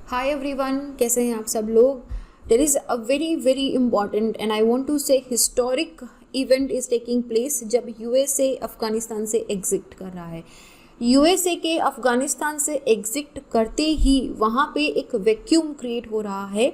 Hi everyone, कैसे हैं आप सब लोग। There is a very very important and I want to say historic event is taking place जब यूएसए अफ़गानिस्तान से एग्जिट कर रहा है। यूएसए के अफ़गानिस्तान से एग्जिट करते ही वहाँ पे एक वैक्यूम क्रिएट हो रहा है।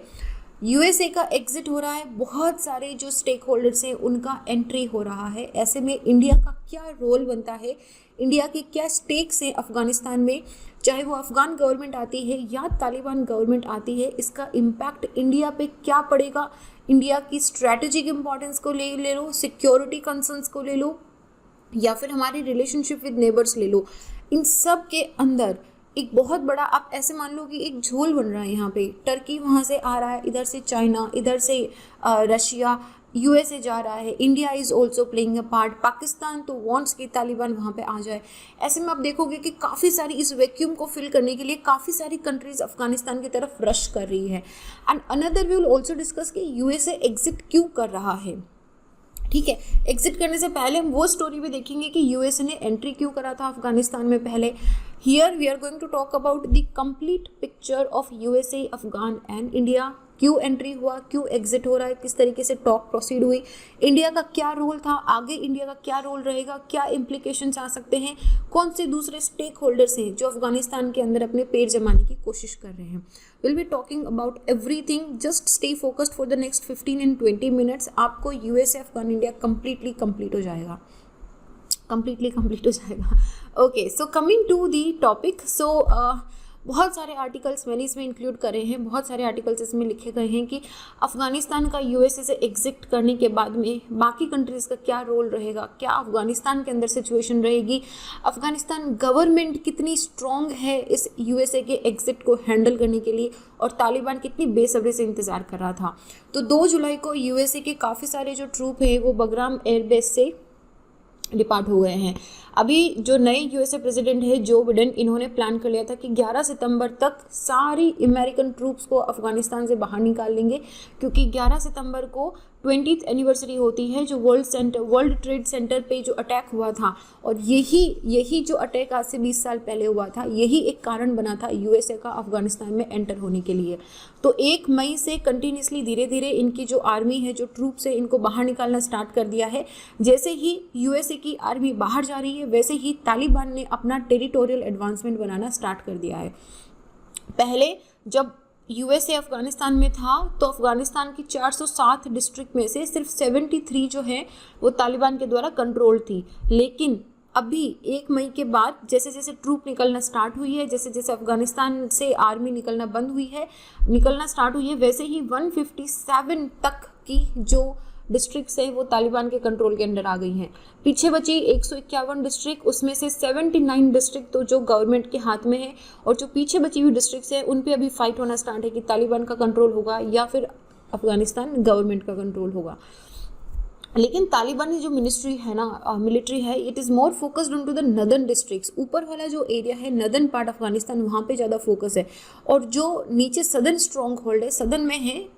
यूएसए का एग्जिट हो रहा है, बहुत सारे जो स्टेक होल्डर्स हैं उनका एंट्री हो रहा है। ऐसे में इंडिया का क्या रोल बनता है, इंडिया के क्या स्टेक्स हैं अफ़गानिस्तान में, चाहे वो अफ़गान गवर्नमेंट आती है या तालिबान गवर्नमेंट आती है, इसका इम्पैक्ट इंडिया पे क्या पड़ेगा। इंडिया की स्ट्रैटेजिक इंपॉर्टेंस को ले लो, सिक्योरिटी कंसर्न्स को ले लो, या फिर हमारी रिलेशनशिप विद नेबर्स ले लो। इन सब के अंदर एक बहुत बड़ा, आप ऐसे मान लो कि एक झोल बन रहा है। यहाँ पे टर्की वहाँ से आ रहा है, इधर से चाइना, इधर से रशिया, यूएसए जा रहा है, India is also playing a part, Pakistan तो वांट्स कि तालिबान वहाँ पे आ जाए। ऐसे में आप देखोगे कि काफ़ी सारी इस वैक्यूम को फिल करने के लिए काफ़ी सारी कंट्रीज अफगानिस्तान की तरफ रश कर रही है। And another we will also discuss कि यूएसए एग्जिट क्यों कर रहा है। ठीक है, एग्जिट करने से पहले हम वो स्टोरी भी देखेंगे कि यूएसए ने एंट्री क्यों करा था अफगानिस्तान में पहले। Here we are going to talk about the complete picture of USA, Afghan and India. क्यों एंट्री हुआ, क्यों एग्जिट हो रहा है, किस तरीके से टॉक प्रोसीड हुई, इंडिया का क्या रोल था, आगे इंडिया का क्या रोल रहेगा, क्या इम्प्लीकेशंस आ सकते हैं, कौन से दूसरे स्टेक होल्डर्स हैं जो अफगानिस्तान के अंदर अपने पैर जमाने की कोशिश कर रहे हैं। Will be talking about everything. Just stay focused for the next 15 and 20 minutes। आपको USA Afghan India completely complete हो जाएगा, okay. So coming to the topic, बहुत सारे आर्टिकल्स मैंने इसमें इंक्लूड करे हैं, बहुत सारे आर्टिकल्स इसमें लिखे गए हैं कि अफ़गानिस्तान का यूएसए से एग्जिट करने के बाद में बाकी कंट्रीज़ का क्या रोल रहेगा, क्या अफ़गानिस्तान के अंदर सिचुएशन रहेगी, अफ़गानिस्तान गवर्नमेंट कितनी स्ट्रॉन्ग है इस यूएसए के एग्जिट को हैंडल करने के लिए, और तालिबान कितनी बेसब्री से इंतज़ार कर रहा था। तो 2 जुलाई को यूएसए के काफ़ी सारे जो ट्रूप हैं वो बगराम एयरबेस से डिपार्ट हो गए हैं। अभी जो नए यूएसए प्रेसिडेंट है जो बिडेन, इन्होंने प्लान कर लिया था कि 11 सितंबर तक सारी अमेरिकन ट्रूप्स को अफगानिस्तान से बाहर निकाल लेंगे, क्योंकि 11 सितंबर को 20th एनिवर्सरी होती है जो वर्ल्ड ट्रेड सेंटर पे जो अटैक हुआ था, और यही जो अटैक आज से 20 साल पहले हुआ था, यही एक कारण बना था यूएसए का अफगानिस्तान में एंटर होने के लिए। तो 1 मई से कंटिन्यूसली धीरे धीरे इनकी जो आर्मी है, जो ट्रूप्स है, इनको बाहर निकालना स्टार्ट कर दिया है। जैसे ही यूएसए की आर्मी बाहर जा रही है, वैसे ही तालिबान ने अपना टेरिटोरियल एडवांसमेंट बनाना स्टार्ट कर दिया है। पहले जब यूएसए अफगानिस्तान में था तो अफगानिस्तान की 407 डिस्ट्रिक्ट में से सिर्फ 73 जो है वो तालिबान के द्वारा कंट्रोल थी। लेकिन अभी 1 मई के बाद जैसे जैसे ट्रूप निकलना स्टार्ट हुई है, जैसे जैसे अफगानिस्तान से आर्मी निकलना स्टार्ट हुई है, वैसे ही 157 तक की जो डिस्ट्रिक्ट्स हैं वो तालिबान के कंट्रोल के अंडर आ गई हैं। पीछे बची 151 डिस्ट्रिक्ट, उसमें से 79 डिस्ट्रिक्ट तो जो गवर्नमेंट के हाथ में है, और जो पीछे बची हुई डिस्ट्रिक्ट्स हैं उन पे अभी फाइट होना स्टार्ट है कि तालिबान का कंट्रोल होगा या फिर अफगानिस्तान गवर्नमेंट का कंट्रोल होगा। लेकिन तालिबानी जो मिनिस्ट्री है ना, मिलिट्री है, it is more focused on to the northern districts. ऊपर वाला जो एरिया है नदर्न पार्ट अफगानिस्तान, वहाँ पे ज़्यादा फोकस है, और जो नीचे सदर्न स्ट्रॉन्ग होल्ड है, सदर्न में है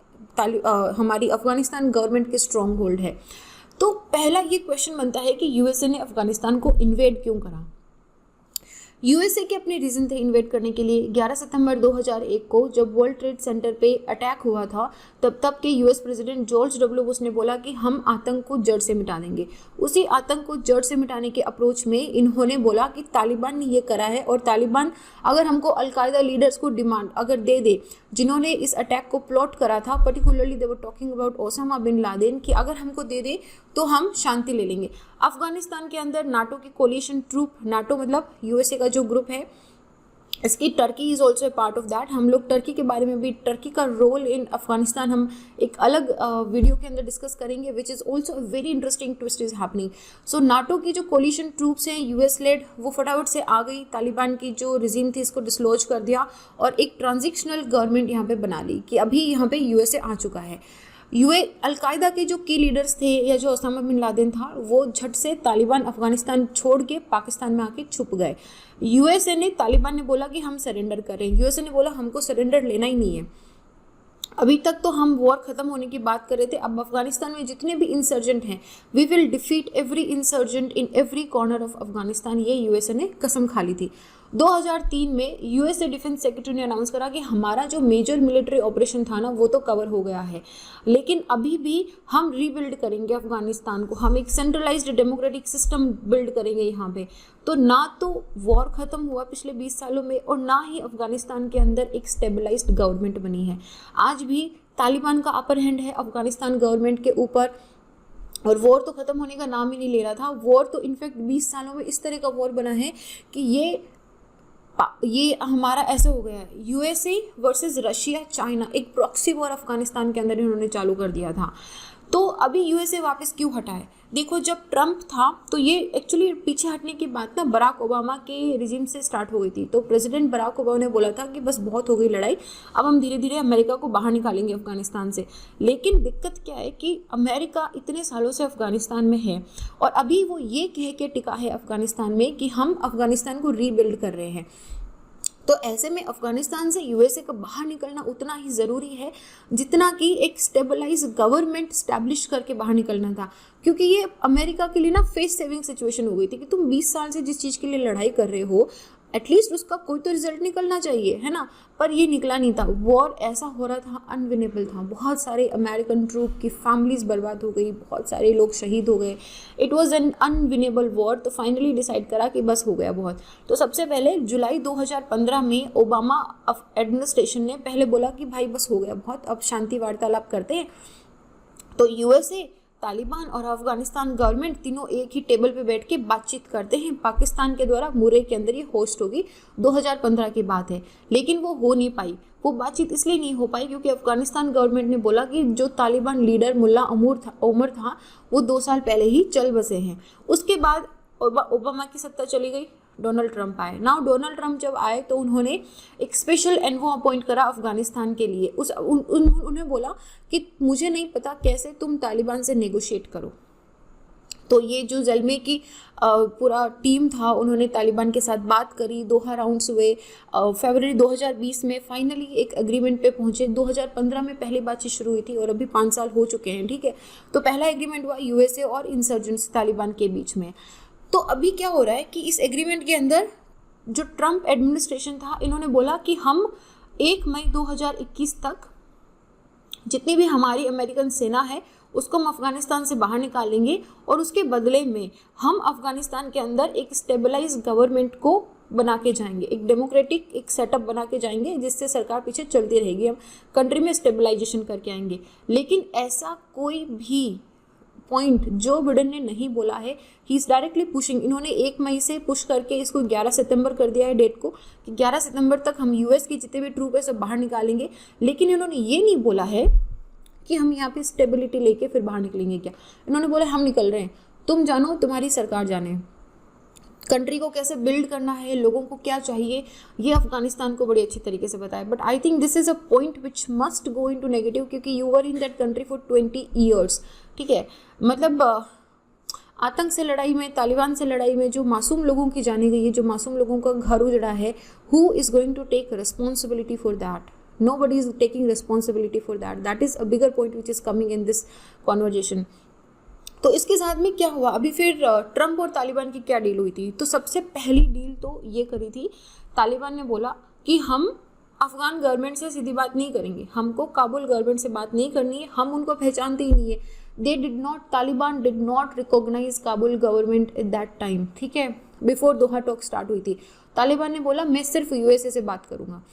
हमारी अफगानिस्तान गवर्नमेंट के स्ट्रॉन्ग होल्ड है। तो पहला ये क्वेश्चन बनता है कि यूएसए ने अफगानिस्तान को इन्वेड क्यों करा। यूएसए के अपने रीज़न थे इन्वेड करने के लिए। 11 सितंबर 2001 को जब वर्ल्ड ट्रेड सेंटर पे अटैक हुआ था, तब के US president George W Bush ने बोला कि हम आतंक को जड़ से मिटा देंगे। उसी आतंक को जड़ से मिटाने के अप्रोच में इन्होंने बोला कि तालिबान ने ये करा है, और तालिबान अगर हमको अलकायदा लीडर्स को डिमांड अगर दे दे, जिन्होंने इस अटैक को प्लॉट करा था, particularly they were talking about Osama bin Laden, कि अगर हमको दे दे तो हम शांति ले लेंगे। अफगानिस्तान के अंदर नाटो की कोलिशन ट्रूप, नाटो मतलब यूएसए का जो ग्रुप है, इसकी Turkey is also a part of that. हम लोग टर्की के बारे में भी, टर्की का रोल इन अफगानिस्तान हम एक अलग वीडियो के अंदर डिस्कस करेंगे, which is also a very interesting twist is happening. So NATO की जो कोलिशन ट्रूप्स हैं यूएस लेड, वो फटाफट से आ गई, तालिबान की जो रिजीम थी इसको डिसलॉज कर दिया, और एक ट्रांजिशनल गवर्नमेंट यहाँ पे बना ली कि अभी यहाँ पे यूएसए आ चुका है। अलकायदा के जो की लीडर्स थे या जो ओसामा बिन लादेन था, वो झट से तालिबान अफगानिस्तान छोड़ के पाकिस्तान में आके छुप गए। यूएसए ने, तालिबान ने बोला कि हम सरेंडर करें, यूएसए ने बोला हमको सरेंडर लेना ही नहीं है। अभी तक तो हम वॉर ख़त्म होने की बात कर रहे थे, अब अफगानिस्तान में जितने भी इंसर्जेंट हैं, we will defeat every insurgent in every corner of Afghanistan, ये यूएसए ने कसम खा ली थी। 2003 में यूएसए डिफेंस सेक्रेटरी ने अनाउंस करा कि हमारा जो मेजर मिलिट्री ऑपरेशन था ना वो तो कवर हो गया है, लेकिन अभी भी हम रीबिल्ड करेंगे अफगानिस्तान को, हम एक सेंट्रलाइज्ड डेमोक्रेटिक सिस्टम बिल्ड करेंगे यहाँ पे। तो ना तो वॉर ख़त्म हुआ पिछले 20 सालों में और ना ही अफगानिस्तान के अंदर एक स्टेबलाइज्ड गवर्नमेंट बनी है। आज भी तालिबान का अपर हैंड है अफगानिस्तान गवर्नमेंट के ऊपर, और वॉर तो ख़त्म होने का नाम ही नहीं ले रहा था। वॉर तो इनफैक्ट 20 सालों में इस तरह का वॉर बना है कि ये हमारा ऐसे हो गया है, यूएसए वर्सेस रशिया चाइना, एक प्रॉक्सी वॉर अफगानिस्तान के अंदर इन्होंने चालू कर दिया था। तो अभी यूएसए वापस क्यों हटा है? देखो, जब ट्रम्प था तो ये एक्चुअली पीछे हटने की बात ना बराक ओबामा के रिजीम से स्टार्ट हो गई थी। तो प्रेसिडेंट बराक ओबामा ने बोला था कि बस बहुत हो गई लड़ाई, अब हम धीरे धीरे अमेरिका को बाहर निकालेंगे अफगानिस्तान से। लेकिन दिक्कत क्या है कि अमेरिका इतने सालों से अफगानिस्तान में है और अभी वो ये कह के टिका है अफगानिस्तान में कि हम अफगानिस्तान को रीबिल्ड कर रहे हैं। तो ऐसे में अफगानिस्तान से यूएसए का बाहर निकलना उतना ही ज़रूरी है जितना कि एक स्टेबलाइज गवर्नमेंट स्टैब्लिश करके बाहर निकलना था, क्योंकि ये अमेरिका के लिए ना फेस सेविंग सिचुएशन हो गई थी कि तुम 20 साल से जिस चीज़ के लिए लड़ाई कर रहे हो एटलीस्ट उसका कोई तो रिजल्ट निकलना चाहिए, है ना। पर ये निकला नहीं था। वॉर ऐसा हो रहा था, अनविनेबल था। बहुत सारे अमेरिकन ट्रूप की फैमिलीज बर्बाद हो गई, बहुत सारे लोग शहीद हो गए। It was an unwinnable war. तो फाइनली डिसाइड करा कि बस हो गया बहुत। तो सबसे पहले जुलाई 2015 में ओबामा एडमिनिस्ट्रेशन ने पहले बोला कि भाई बस हो गया बहुत, अब शांति वार्तालाप करते हैं। तो यूएसए, तालिबान और अफगानिस्तान गवर्नमेंट तीनों एक ही टेबल पे बैठ के बातचीत करते हैं। पाकिस्तान के द्वारा मुरे के अंदर ये होस्ट होगी, 2015 की बात है। लेकिन वो हो नहीं पाई। वो बातचीत इसलिए नहीं हो पाई क्योंकि अफगानिस्तान गवर्नमेंट ने बोला कि जो तालिबान लीडर मुल्ला उमर था वो 2 साल पहले ही चल बसे हैं। उसके बाद ओबामा की सत्ता चली गई, डोनाल्ड ट्रंप आए। नाउ डोनाल्ड ट्रंप जब आए तो उन्होंने एक स्पेशल एनवो अपॉइंट करा अफगानिस्तान के लिए। उन्हें बोला कि मुझे नहीं पता कैसे तुम तालिबान से नेगोशिएट करो। तो ये जो ज़ल्मे की पूरा टीम था उन्होंने तालिबान के साथ बात करी, 2 राउंड्स हुए। फरवरी 2020 में फाइनली एक एग्रीमेंट पे पहुंचे। 2015 में पहली बातचीत शुरू हुई थी और अभी 5 साल हो चुके हैं, ठीक है। तो पहला एग्रीमेंट हुआ यूएसए और इंसर्जेंट्स तालिबान के बीच में। तो अभी क्या हो रहा है कि इस एग्रीमेंट के अंदर जो ट्रंप एडमिनिस्ट्रेशन था इन्होंने बोला कि हम 1 मई 2021 तक जितनी भी हमारी अमेरिकन सेना है उसको हम अफगानिस्तान से बाहर निकालेंगे और उसके बदले में हम अफगानिस्तान के अंदर एक स्टेबलाइज गवर्नमेंट को बना के जाएंगे, एक डेमोक्रेटिक एक सेटअप बना के जाएंगे जिससे सरकार पीछे चलती रहेगी, हम कंट्री में स्टेबलाइजेशन करके आएंगे। लेकिन ऐसा कोई भी पॉइंट जो बिडेन ने नहीं बोला है। He is directly pushing. इन्होंने 1 मई से पुश करके इसको 11 सितंबर कर दिया है डेट को कि 11 सितंबर तक हम यूएस की जितने भी ट्रूप है सब बाहर निकालेंगे। लेकिन इन्होंने ये नहीं बोला है कि हम यहाँ पे स्टेबिलिटी लेके फिर बाहर निकलेंगे क्या। इन्होंने बोला हम निकल रहे हैं, तुम जानो, तुम्हारी सरकार जाने। कंट्री को कैसे बिल्ड करना है, लोगों को क्या चाहिए, ये अफगानिस्तान को बड़ी अच्छी तरीके से पता है। But I think this is a point which must go into negative, क्योंकि you were in that country for 20 years, ठीक है। मतलब आतंक से लड़ाई में, तालिबान से लड़ाई में जो मासूम लोगों की जानी गई है, जो मासूम लोगों का घर उजड़ा है, who is going to take responsibility for that? Nobody is taking responsibility for that. That is a bigger point which is coming in this conversation. तो इसके साथ में क्या हुआ, अभी फिर ट्रंप और तालिबान की क्या डील हुई थी? तो सबसे पहली डील तो ये करी थी, तालिबान ने बोला कि हम अफगान गवर्नमेंट से सीधी बात नहीं करेंगे, हमको काबुल गवर्नमेंट से बात नहीं करनी है, हम उनको पहचानते ही नहीं है। Taliban did not recognise Kabul government at that time, ठीक है, बिफोर दोहा टॉक स्टार्ट हुई थी। तालिबान ने बोला मैं सिर्फ यूएसए से बात करूँगा।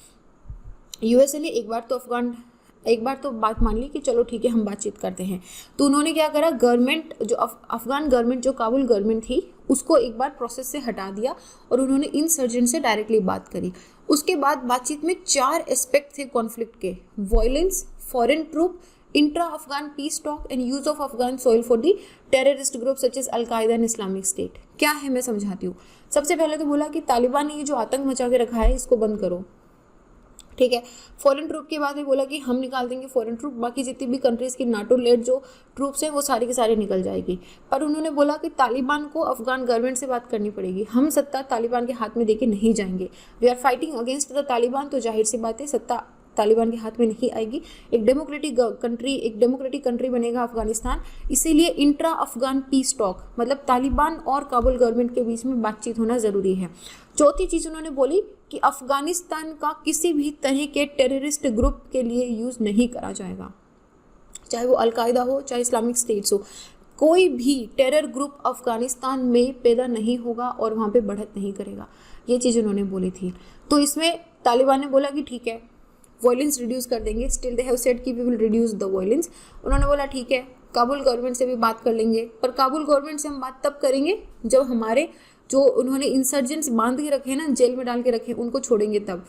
यूएसए ने एक बार तो बात मान ली कि चलो ठीक है हम बातचीत करते हैं। तो उन्होंने क्या करा, गवर्नमेंट जो अफगान गवर्नमेंट जो काबुल गवर्नमेंट थी उसको एक बार प्रोसेस से हटा दिया और उन्होंने इंसर्जेंट से डायरेक्टली बात करी। उसके बाद बातचीत में 4 एस्पेक्ट थे कॉन्फ्लिक्ट के: violence, foreign troop, intra Afghan peace talk and use of Afghan soil for the terrorist group such as al Qaeda and Islamic State. क्या है मैं समझाती हूँ। सबसे पहले तो बोला कि तालिबान ने ये जो आतंक मचा के रखा है इसको बंद करो, ठीक है। फॉरेन ट्रूप के बाद में बोला कि हम निकाल देंगे फॉरेन ट्रूप, बाकी जितनी भी कंट्रीज़ की नाटो लेड जो ट्रूप्स हैं वो सारी की सारी निकल जाएगी। पर उन्होंने बोला कि तालिबान को अफगान गवर्नमेंट से बात करनी पड़ेगी, हम सत्ता तालिबान के हाथ में देके नहीं जाएंगे। We are fighting against the Taliban. तो जाहिर सी बात है सत्ता तालिबान के हाथ में नहीं आएगी। एक डेमोक्रेटिक कंट्री बनेगा अफगानिस्तान। इसीलिए इंट्रा अफगान पीस टॉक, मतलब तालिबान और काबुल गवर्नमेंट के बीच में बातचीत होना ज़रूरी है। चौथी चीज़ उन्होंने बोली कि अफगानिस्तान का किसी भी तरह के टेररिस्ट ग्रुप के लिए यूज़ नहीं करा जाएगा, चाहे वो अलकायदा हो, चाहे इस्लामिक स्टेट्स हो। कोई भी टेरर ग्रुप अफगानिस्तान में पैदा नहीं होगा और वहाँ पे बढ़त नहीं करेगा, ये चीज़ उन्होंने बोली थी। तो इसमें तालिबान ने बोला कि ठीक है, वायलेंस रिड्यूस कर देंगे। स्टिल दे हैव सेड कि we will reduce the violence. उन्होंने बोला ठीक है, काबुल गवर्नमेंट से भी बात कर लेंगे, पर काबुल गवर्नमेंट से हम बात तब करेंगे जब हमारे जो उन्होंने इंसर्जेंट्स बांध के रखे ना, जेल में डाल के रखे, उनको छोड़ेंगे तब।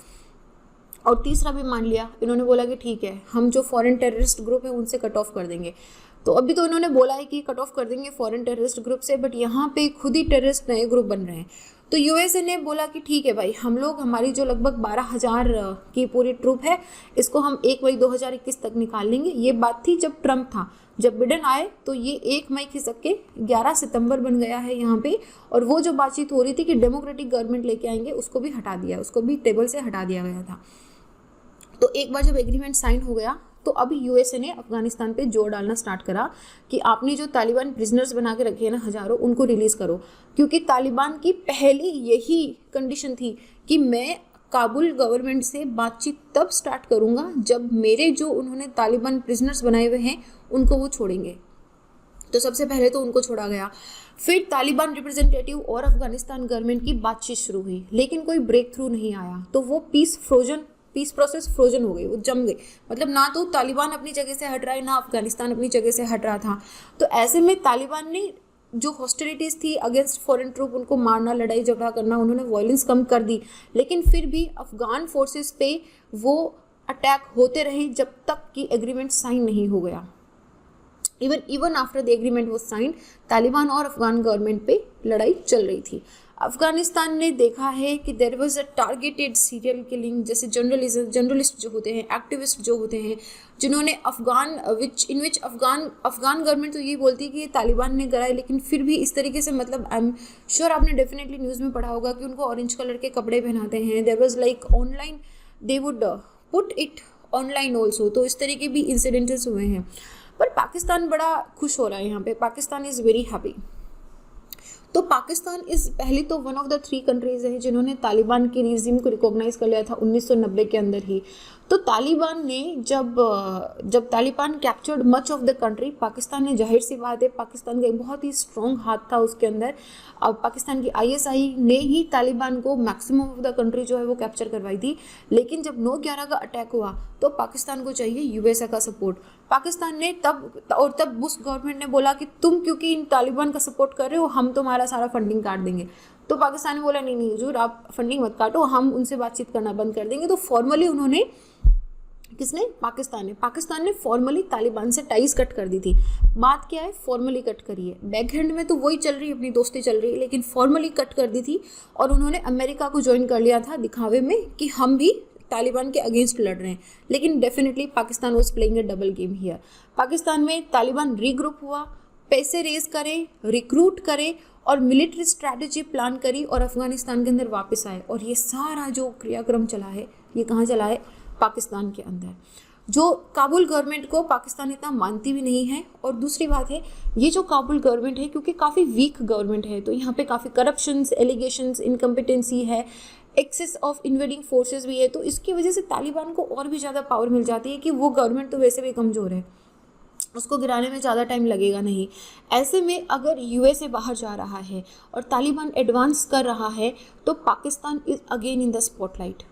और तीसरा भी मान लिया, इन्होंने बोला कि ठीक है, हम जो फॉरेन टेररिस्ट ग्रुप है उनसे कट ऑफ कर देंगे। तो अभी तो इन्होंने बोला है कि कट ऑफ कर देंगे फॉरेन टेररिस्ट ग्रुप से, बट यहाँ पे खुद ही टेररिस्ट नए ग्रुप बन रहे हैं। तो यूएसए ने बोला कि ठीक है भाई, हम लोग हमारी जो लगभग 12,000 की पूरी ट्रूप है, इसको हम 1 मई 2021 तक निकाल लेंगे। ये बात थी जब ट्रम्प था। जब बिडेन आए तो ये 1 मई खिसक के 11 सितंबर बन गया है यहाँ पे। और वो जो बातचीत हो रही थी कि डेमोक्रेटिक गवर्नमेंट लेके आएंगे, उसको भी हटा दिया, उसको भी टेबल से हटा दिया गया था। तो एक बार जब एग्रीमेंट साइन हो गया तो अभी यूएसए ने अफगानिस्तान पे जोर डालना स्टार्ट करा कि आपने जो तालिबान प्रिजनर्स बना के रखे हैं ना हज़ारों, उनको रिलीज़ करो। क्योंकि तालिबान की पहली यही कंडीशन थी कि मैं काबुल गवर्नमेंट से बातचीत तब स्टार्ट करूँगा जब मेरे जो उन्होंने तालिबान प्रिजनर्स बनाए हुए हैं उनको वो छोड़ेंगे। तो सबसे पहले तो उनको छोड़ा गया, फिर तालिबान रिप्रेजेंटेटिव और अफगानिस्तान गवर्नमेंट की बातचीत शुरू हुई, लेकिन कोई ब्रेक थ्रू नहीं आया। तो वो पीस प्रोसेस फ्रोजन हो गई, वो जम गई। मतलब ना तो तालिबान अपनी जगह से हट रहा है, ना अफगानिस्तान अपनी जगह से हट रहा था। तो ऐसे में तालिबान ने जो हॉस्टिलिटीज़ थी अगेंस्ट फॉरेन ट्रूप, उनको मारना, लड़ाई झगड़ा करना, उन्होंने वायलेंस कम कर दी। लेकिन फिर भी अफगान फोर्सेस पे वो अटैक होते रहे जब तक कि एग्रीमेंट साइन नहीं हो गया। Even after the agreement was sign, Taliban और अफगान गवर्नमेंट पे लड़ाई चल रही थी। अफगानिस्तान ने देखा है कि there was a targeted serial killing, जैसे जर्नलिस्ट जो होते हैं, एक्टिविस्ट जो होते हैं, जिन्होंने अफगान गवर्नमेंट तो यही बोलती है कि ये तालिबान ने कराए, लेकिन फिर भी इस तरीके से, मतलब आई एम श्योर आपने डेफिनेटली न्यूज़ में पढ़ा होगा कि उनको ऑरेंज कलर के कपड़े पहनाते हैं। There was like online, they would put it online also. तो इस तरीके भी इंसिडेंट्स हुए हैं। पर पाकिस्तान बड़ा खुश हो रहा है यहाँ पे, पाकिस्तान इज़ वेरी हैप्पी। तो पाकिस्तान इस पहली तो वन ऑफ द 3 कंट्रीज़ है जिन्होंने तालिबान के रिजीम को रिकॉग्नाइज कर लिया था 1990 के अंदर ही। तो तालिबान ने जब Taliban captured much of the country, Pakistan ने, जाहिर सी बात है, पाकिस्तान का एक बहुत ही स्ट्रॉन्ग हाथ था उसके अंदर। अब पाकिस्तान की ISI ने ही तालिबान को मैक्सिमम ऑफ द कंट्री जो है वो कैप्चर करवाई थी। लेकिन जब 9/11 का अटैक हुआ तो पाकिस्तान को चाहिए यूएसए का सपोर्ट। पाकिस्तान ने तब बुश गवर्नमेंट ने बोला कि तुम क्योंकि इन तालिबान का सपोर्ट कर रहे हो, हम तुम्हारा सारा फंडिंग काट देंगे। तो पाकिस्तान ने बोला नहीं हुजूर, आप फंडिंग मत काटो, हम उनसे बातचीत करना बंद कर देंगे। तो फॉर्मली उन्होंने, किसने? पाकिस्तान ने फॉर्मली तालिबान से टाइज कट कर दी थी। बात क्या है, फॉर्मली कट करी है। बैक हैंड में तो वही चल रही है, अपनी दोस्ती चल रही है, लेकिन फॉर्मली कट कर दी थी। और उन्होंने अमेरिका को ज्वाइन कर लिया था दिखावे में कि हम भी तालिबान के अगेंस्ट लड़ रहे हैं। लेकिन definitely Pakistan was playing a double game here. Pakistan में तालिबान रीग्रुप हुआ, पैसे रेज करे, रिक्रूट करे और मिलिट्री स्ट्रैटेजी प्लान करी और अफगानिस्तान के अंदर वापस आए। और ये सारा जो क्रियाक्रम चला है, ये कहाँ चला है? पाकिस्तान के अंदर। जो काबुल गवर्नमेंट को पाकिस्तान इतना मानती भी नहीं है। और दूसरी बात है, ये जो काबुल गवर्नमेंट है, क्योंकि काफ़ी वीक गवर्नमेंट है, तो यहाँ पे काफ़ी करप्शंस, एलिगेशंस, इनकम्पिटेंसी है, एक्सेस ऑफ इन्वेडिंग फोर्सेस भी है। तो इसकी वजह से तालिबान को और भी ज़्यादा पावर मिल जाती है कि वो गवर्नमेंट तो वैसे भी कमज़ोर है, उसको गिराने में ज़्यादा टाइम लगेगा नहीं। ऐसे में अगर यूएसए बाहर जा रहा है और तालिबान एडवांस कर रहा है तो Pakistan is again in the spotlight.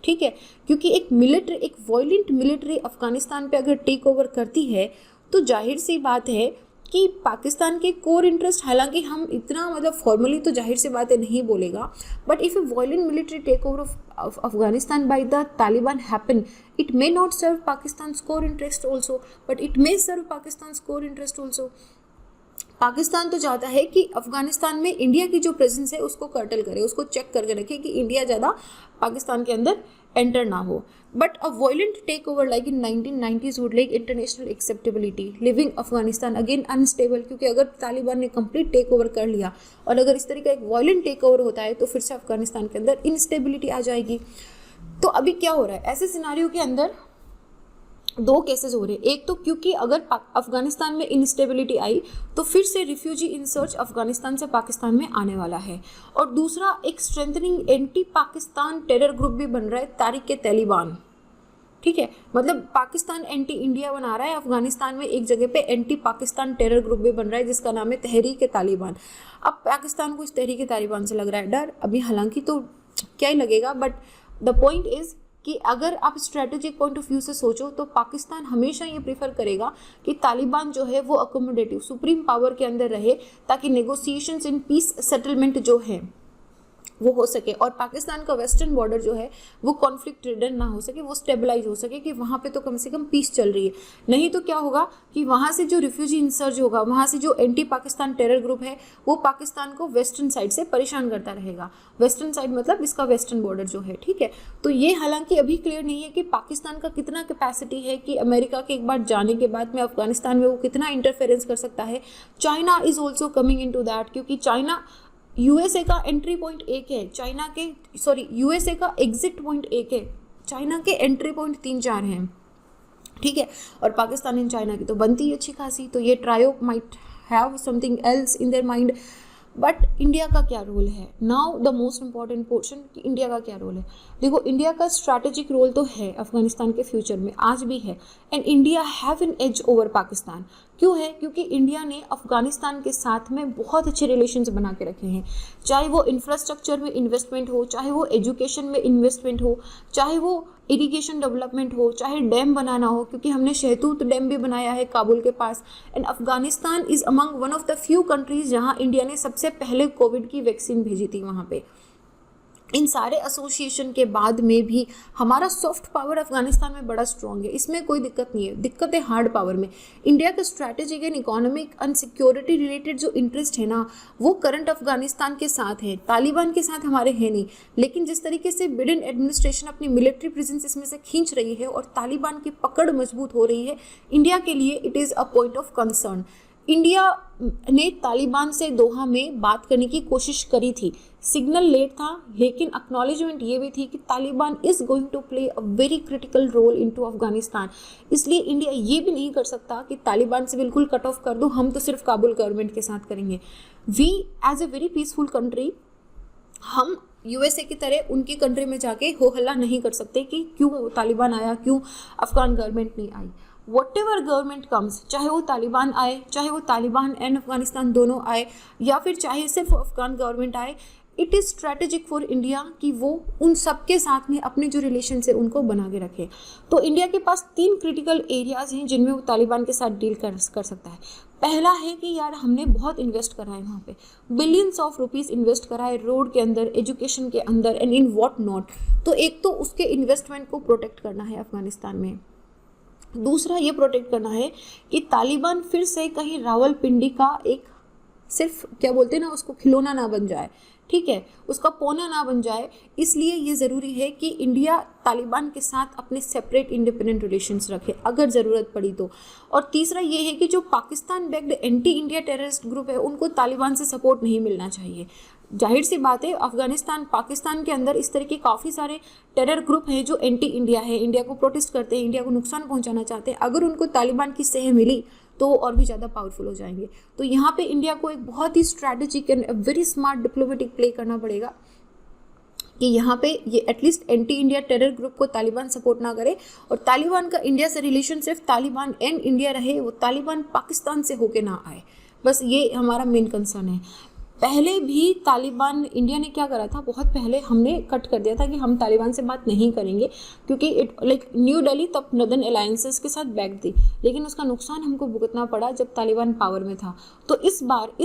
ठीक है, क्योंकि एक वायलेंट मिलिट्री अफगानिस्तान पे अगर टेक ओवर करती है तो जाहिर सी बात है कि पाकिस्तान के कोर इंटरेस्ट, हालांकि हम इतना मतलब फॉर्मली तो जाहिर सी बात है नहीं बोलेगा, but if a violent military take over of Afghanistan by the Taliban happen, it may not serve Pakistan core interest also, but it may serve Pakistan core interest also. Pakistan तो चाहता है कि अफगानिस्तान में इंडिया की जो प्रेजेंस है उसको कर्टल करे, उसको चेक करके रखे कि इंडिया ज़्यादा पाकिस्तान के अंदर एंटर ना हो। But a violent take over like in 1990s would like international acceptability, living Afghanistan again unstable. क्योंकि अगर तालिबान ने कंप्लीट टेक ओवर कर लिया और अगर इस तरह का एक वायलेंट टेक ओवर होता है तो फिर से अफगानिस्तान के अंदर इनस्टेबिलिटी आ जाएगी। तो अभी क्या हो रहा है, ऐसे सिनारियो के अंदर दो केसेस हो रहे हैं। एक तो क्योंकि अगर अफगानिस्तान में इंस्टेबिलिटी आई तो फिर से रिफ्यूजी इंसर्ज अफगानिस्तान से पाकिस्तान में आने वाला है, और दूसरा एक strengthening anti Pakistan terror group भी बन रहा है, तारिक तालिबान। ठीक है, मतलब पाकिस्तान एंटी इंडिया बना रहा है, अफगानिस्तान में एक जगह पे एंटी पाकिस्तान टेरर ग्रुप भी बन रहा है जिसका नाम है तहरीक तालिबान। अब पाकिस्तान को इस तहरीक तालिबान से लग रहा है डर, अभी हालांकि तो क्या ही लगेगा, बट द पॉइंट इज कि अगर आप स्ट्रेटेजिक पॉइंट ऑफ व्यू से सोचो तो पाकिस्तान हमेशा ये प्रीफर करेगा कि तालिबान जो है वो अकोमोडेटिव सुप्रीम पावर के अंदर रहे, ताकि नेगोशिएशंस इन पीस सेटलमेंट जो है वो हो सके, और पाकिस्तान का वेस्टर्न बॉर्डर जो है वो कॉन्फ्लिक्ट रिडन ना हो सके, वो स्टेबलाइज हो सके कि वहाँ पे तो कम से कम पीस चल रही है। नहीं तो क्या होगा कि वहाँ से जो रिफ्यूजी इंसर्ज होगा, वहाँ से जो एंटी पाकिस्तान टेरर ग्रुप है वो पाकिस्तान को वेस्टर्न साइड से परेशान करता रहेगा। वेस्टर्न साइड मतलब इसका वेस्टर्न बॉर्डर जो है, ठीक है। तो ये हालांकि अभी क्लियर नहीं है कि पाकिस्तान का कितना कैपेसिटी है कि अमेरिका के एक बार जाने के बाद में अफगानिस्तान में वो कितना इंटरफेरेंस कर सकता है। China is also coming into that, क्योंकि चाइना यूएसए का एंट्री पॉइंट एक है, यूएसए का एग्जिट पॉइंट एक है, चाइना के एंट्री पॉइंट 3-4 हैं, ठीक है। और पाकिस्तान एंड चाइना की तो बनती है अच्छी खासी, तो ये trio might have something else in their mind. But India का क्या रोल है, now the most important portion कि इंडिया का क्या रोल है। देखो, इंडिया का स्ट्रैटेजिक रोल तो है अफगानिस्तान के फ्यूचर में, आज भी है, and India have an edge over Pakistan. क्यों है? क्योंकि इंडिया ने अफगानिस्तान के साथ में बहुत अच्छे रिलेशंस बना के रखे हैं, चाहे वो इंफ्रास्ट्रक्चर में इन्वेस्टमेंट हो, चाहे वो एजुकेशन में इन्वेस्टमेंट हो, चाहे वो इरिगेशन डेवलपमेंट हो, चाहे डैम बनाना हो, क्योंकि हमने शहतूत डैम भी बनाया है काबुल के पास। And Afghanistan is among one of the few countries जहाँ इंडिया ने सबसे पहले कोविड की वैक्सीन भेजी थी वहाँ पे। इन सारे एसोसिएशन के बाद में भी हमारा सॉफ्ट पावर अफगानिस्तान में बड़ा स्ट्रॉन्ग है, इसमें कोई दिक्कत नहीं है। दिक्कत है हार्ड पावर में। इंडिया का strategic and economic and security related जो इंटरेस्ट है ना, वो करंट अफगानिस्तान के साथ है, तालिबान के साथ हमारे है नहीं। लेकिन जिस तरीके से बिडेन एडमिनिस्ट्रेशन अपनी मिलिट्री प्रेजेंस इसमें से खींच रही है और तालिबान की पकड़ मजबूत हो रही है, इंडिया के लिए it is a point of concern. India ने तालिबान से दोहा में बात करने की कोशिश करी थी, सिग्नल लेट था, लेकिन एक्नॉलेजमेंट ये भी थी कि Taliban is going to play a very critical role into Afghanistan. इसलिए इंडिया ये भी नहीं कर सकता कि तालिबान से बिल्कुल कट ऑफ कर दो, हम तो सिर्फ काबुल गवर्नमेंट के साथ करेंगे। We as a very peaceful country, हम यूएसए की तरह उनकी कंट्री में जाके हो हल्ला नहीं कर सकते कि क्यों तालिबान आया, क्यों अफगान गवर्नमेंट नहीं आई। Whatever गवर्नमेंट कम्स, चाहे वो तालिबान आए, चाहे वो तालिबान एंड अफगानिस्तान दोनों आए, या फिर चाहे सिर्फ अफगान गवर्नमेंट आए, it is strategic for India कि वो उन सबके साथ में अपने जो रिलेशन है उनको बना के रखे। तो इंडिया के पास 3 क्रिटिकल एरियाज़ हैं जिनमें वो तालिबान के साथ डील कर सकता है। पहला है कि यार हमने बहुत इन्वेस्ट करा है वहाँ पे, बिलियंस ऑफ रुपीज़ इन्वेस्ट करा है रोड के अंदर, एजुकेशन के अंदर एंड इन व्हाट नॉट। तो एक तो उसके इन्वेस्टमेंट को प्रोटेक्ट करना है अफगानिस्तान में। दूसरा ये प्रोटेक्ट करना है कि तालिबान फिर से कहीं रावलपिंडी का एक सिर्फ क्या बोलते हैं ना, उसको खिलौना ना बन जाए, ठीक है, उसका पौना ना बन जाए। इसलिए ये ज़रूरी है कि इंडिया तालिबान के साथ अपने सेपरेट इंडिपेंडेंट रिलेशंस रखे अगर ज़रूरत पड़ी तो। और तीसरा ये है कि जो Pakistan backed anti India terrorist group है उनको तालिबान से सपोर्ट नहीं मिलना चाहिए। जाहिर सी बात है, अफगानिस्तान पाकिस्तान के अंदर इस तरह के काफ़ी सारे टेरर ग्रुप हैं जो एंटी इंडिया है, इंडिया को प्रोटेस्ट करते हैं, इंडिया को नुकसान पहुंचाना चाहते हैं। अगर उनको तालिबान की सह मिली तो वो और भी ज़्यादा पावरफुल हो जाएंगे। तो यहाँ पे इंडिया को एक बहुत ही strategic and very smart diplomatic play करना पड़ेगा कि यहाँ पे ये at least anti India terror group को तालिबान सपोर्ट ना करे, और तालिबान का इंडिया से रिलेशन सिर्फ तालिबान एंड इंडिया रहे, वो तालिबान पाकिस्तान से होके ना आए। बस ये हमारा मेन कंसर्न है। पहले भी तालिबान, इंडिया ने क्या करा था, बहुत पहले हमने कट कर दिया था कि हम तालिबान से बात नहीं करेंगे, क्योंकि इट लाइक न्यू दिल्ली तब नदन अलायंसेस के साथ बैक थी, लेकिन उसका नुकसान हमको भुगतना पड़ा जब तालिबान पावर में था। तो इस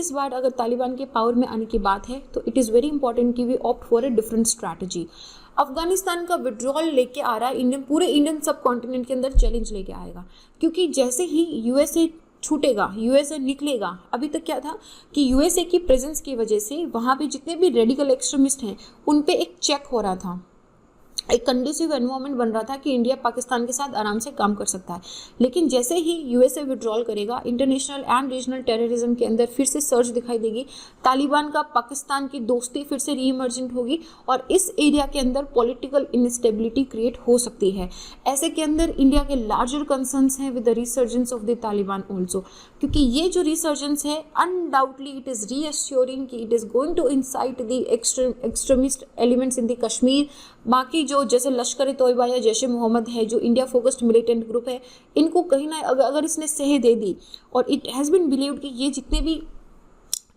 बार अगर तालिबान के पावर में आने की बात है तो इट इज़ वेरी इंपॉर्टेंट कि we opt for a different strategy. Afghanistan का विड्रॉल लेके आ रहा है पूरे इंडियन सब कॉन्टिनेंट के अंदर चैलेंज लेके आएगा, क्योंकि जैसे ही यूएसए छूटेगा, यूएसए निकलेगा। अभी तक क्या था कि यूएसए की प्रेजेंस की वजह से वहाँ पे जितने भी रेडिकल एक्सट्रीमिस्ट हैं उन पे एक चेक हो रहा था, एक कंडीसिव एनवायरनमेंट बन रहा था कि इंडिया पाकिस्तान के साथ आराम से काम कर सकता है। लेकिन जैसे ही यूएसए विड्रॉल करेगा, इंटरनेशनल एंड रीजनल टेररिज्म के अंदर फिर से सर्च दिखाई देगी, तालिबान का पाकिस्तान की दोस्ती फिर से रीइमर्जेंट होगी और इस एरिया के अंदर पॉलिटिकल इनस्टेबिलिटी क्रिएट हो सकती है। ऐसे के अंदर इंडिया के लार्जर कंसर्न्स हैं with the resurgence of the Taliban also, क्योंकि ये जो रिसर्जेंस है अनडाउटली इट इज़ रीअश्योरिंग कि it is going to incite the extremist elements in the Kashmir. बाकी जो जैसे लश्कर तोयबा या जैश ए मोहम्मद है, जो इंडिया फोकस्ड मिलिटेंट ग्रुप है, इनको कहीं ना अगर इसने सह दे दी, और इट हैज़ बीन बिलीव्ड कि ये जितने भी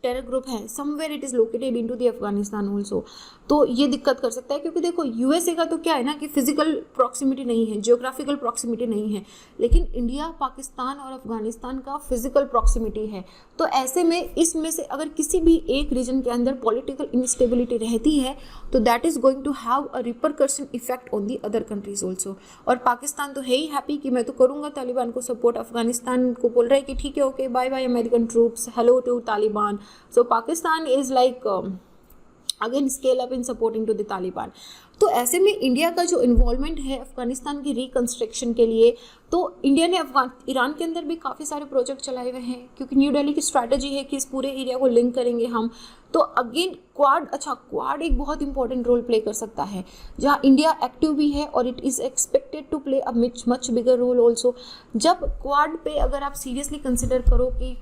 टेरर ग्रुप है somewhere it is located into the Afghanistan also, तो ये दिक्कत कर सकता है। क्योंकि देखो यूएसए का तो क्या है ना कि फिजिकल प्रॉक्सिमिटी नहीं है, जियोग्राफिकल प्रॉक्सिमिटी नहीं है, लेकिन इंडिया, पाकिस्तान और अफगानिस्तान का फिजिकल प्रॉक्सिमिटी है। तो ऐसे में इसमें से अगर किसी भी एक रीजन के अंदर पॉलिटिकल इंस्टेबिलिटी रहती है तो that is going to have a repercussion effect on the other countries also. और पाकिस्तान तो है ही हैप्पी कि मैं तो करूँगा तालिबान को सपोर्ट, अफगानिस्तान को बोल रहा है कि ठीक है okay bye bye American troops, hello to Taliban. So Pakistan is like again scale up in supporting to the Taliban। तो ऐसे में इंडिया का जो इन्वॉल्वमेंट है अफगानिस्तान की रिकंस्ट्रक्शन के लिए, तो इंडिया ने ईरान के अंदर भी काफ़ी सारे प्रोजेक्ट चलाए हुए हैं, क्योंकि न्यू दिल्ली की स्ट्रैटेजी है कि इस पूरे एरिया को लिंक करेंगे हम। तो अगेन क्वाड एक बहुत इंपॉर्टेंट रोल प्ले कर सकता है, जहाँ इंडिया एक्टिव भी है और it is expected to play a much bigger role also. जब क्वाड पे अगर आप सीरियसली कंसिडर करो कि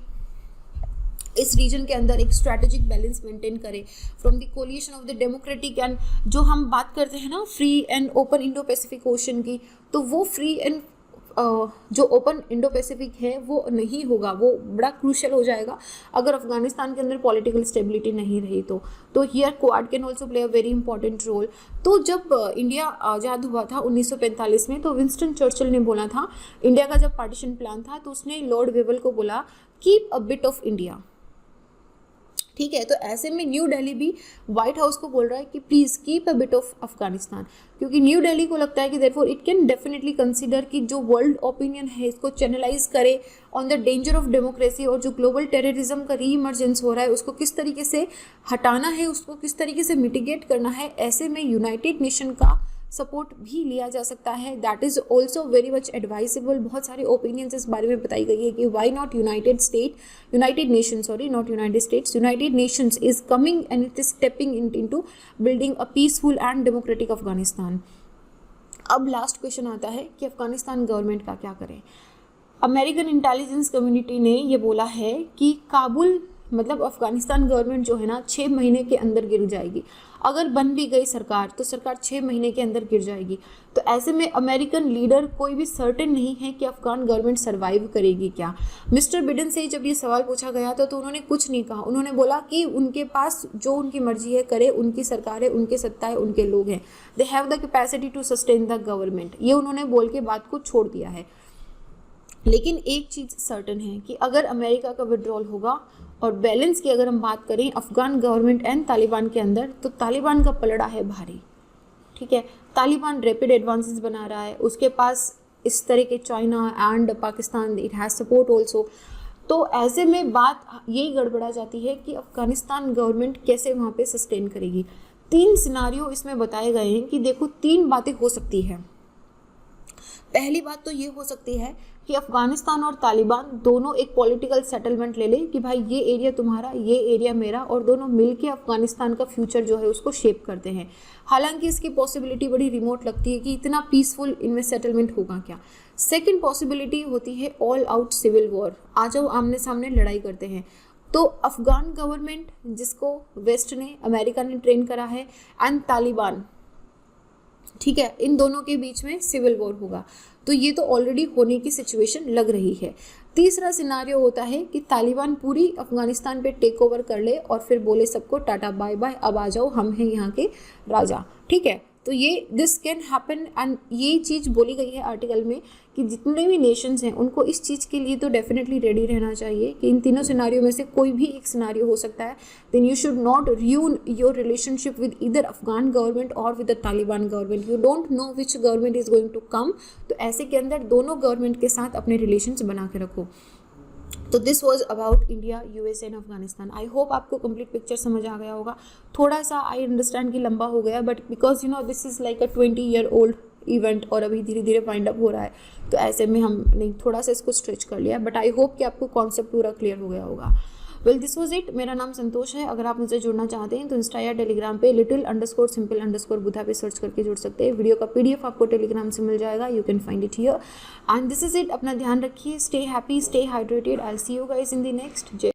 इस रीजन के अंदर एक स्ट्रैटेजिक बैलेंस मेंटेन करें from the collision of the democratic and, जो हम बात करते हैं ना free and open Indo Pacific ocean की, तो वो फ्री एंड जो ओपन इंडो पैसिफिक है वो नहीं होगा, वो बड़ा क्रूशियल हो जाएगा अगर अफगानिस्तान के अंदर पॉलिटिकल स्टेबिलिटी नहीं रही तो here Quad can also play a very important role. तो जब इंडिया आज़ाद हुआ था 1945 में, तो विंस्टन चर्चिल ने बोला था, इंडिया का जब पार्टीशन प्लान था तो उसने लॉर्ड वेवल को बोला keep a bit of India, ठीक है। तो ऐसे में न्यू दिल्ली भी व्हाइट हाउस को बोल रहा है कि please keep a bit of Afghanistan, क्योंकि न्यू दिल्ली को लगता है कि therefore it can definitely consider कि जो वर्ल्ड ओपिनियन है इसको चैनलाइज करे on the danger of democracy, और जो ग्लोबल टेररिज्म का रीइमर्जेंस हो रहा है उसको किस तरीके से हटाना है, उसको किस तरीके से मिटिगेट करना है। ऐसे में यूनाइटेड नेशन का सपोर्ट भी लिया जा सकता है, that is also very much advisable. बहुत सारे ओपिनियंस इस बारे में बताई गई है कि why not United Nations is coming and it is stepping into building a peaceful and democratic Afghanistan. अब लास्ट क्वेश्चन आता है कि अफगानिस्तान गवर्नमेंट का क्या करें। अमेरिकन इंटेलिजेंस कम्युनिटी ने ये बोला है कि काबुल मतलब अफगानिस्तान गवर्नमेंट जो है ना 6 महीने के अंदर गिर जाएगी। अगर बन भी गई सरकार तो सरकार 6 महीने के अंदर गिर जाएगी। तो ऐसे में अमेरिकन लीडर कोई भी सर्टेन नहीं है कि अफगान गवर्नमेंट सर्वाइव करेगी क्या। मिस्टर बिडेन से जब ये सवाल पूछा गया था तो उन्होंने कुछ नहीं कहा, उन्होंने बोला कि उनके पास जो उनकी मर्जी है करे, उनकी सरकार है, उनके सत्ता है, उनके लोग हैं, they have the capacity to sustain the government, ये उन्होंने बोल के बात को छोड़ दिया है। लेकिन एक चीज़ सर्टन है कि अगर अमेरिका का विड्रॉल होगा और बैलेंस की अगर हम बात करें अफगान गवर्नमेंट एंड तालिबान के अंदर, तो तालिबान का पलड़ा है भारी, ठीक है। तालिबान रैपिड एडवांसेस बना रहा है, उसके पास इस तरह के China and Pakistan it has support also. तो ऐसे में बात यही गड़बड़ा जाती है कि अफगानिस्तान गवर्नमेंट कैसे वहाँ पे सस्टेन करेगी। 3 सिनारियो इसमें बताए गए हैं कि देखो 3 बातें हो सकती है। पहली बात तो ये हो सकती है कि अफगानिस्तान और तालिबान दोनों एक पॉलिटिकल सेटलमेंट ले ले कि भाई ये एरिया तुम्हारा, ये एरिया मेरा, और दोनों मिलके अफगानिस्तान का फ्यूचर जो है उसको शेप करते हैं। हालांकि इसकी पॉसिबिलिटी बड़ी रिमोट लगती है कि इतना पीसफुल इनमें सेटलमेंट होगा क्या। सेकंड पॉसिबिलिटी होती है ऑल आउट सिविल वॉर, आ जाओ आमने सामने लड़ाई करते हैं। तो अफगान गवर्नमेंट जिसको वेस्ट ने, अमेरिका ने ट्रेन करा है, एंड तालिबान, ठीक है, इन दोनों के बीच में सिविल वॉर होगा। तो ये तो ऑलरेडी होने की सिचुएशन लग रही है। तीसरा सिनारियो होता है कि तालिबान पूरी अफगानिस्तान पे टेक ओवर कर ले और फिर बोले सबको टाटा बाय बाय, अब आ जाओ हम हैं यहाँ के राजा, ठीक है। तो ये दिस कैन हैपन, एंड ये चीज़ बोली गई है आर्टिकल में कि जितने भी नेशंस हैं उनको इस चीज़ के लिए तो डेफिनेटली रेडी रहना चाहिए कि इन तीनों सिनारियो में से कोई भी एक सिनारियो हो सकता है। Then you should not ruin your relationship with either Afghan government और with the Taliban government. You don't know which government is going to come. तो ऐसे के अंदर दोनों गवर्नमेंट के साथ अपने रिलेशंस बना के रखो। तो this was about India, US and Afghanistan. I hope आपको कंप्लीट पिक्चर समझ आ गया होगा। थोड़ा सा आई अंडरस्टैंड कि लंबा हो गया, but because this is like a 20-year-old event और अभी धीरे धीरे फाइंड अप हो रहा है, तो ऐसे में हमने थोड़ा सा इसको स्ट्रेच कर लिया, बट आई होप कि आपको कॉन्सेप्ट पूरा क्लियर हो गया होगा। Well this was it. मेरा नाम संतोष है। अगर आप मुझसे जुड़ना चाहते हैं तो इंस्टा या टेलीग्राम पे little_simple_बुधा पे सर्च करके जुड़ सकते हैं। वीडियो का PDF आपको टेलीग्राम से मिल जाएगा, you can find it here and this is it. अपना ध्यान रखिए, stay happy, stay hydrated. I see you guys in the next.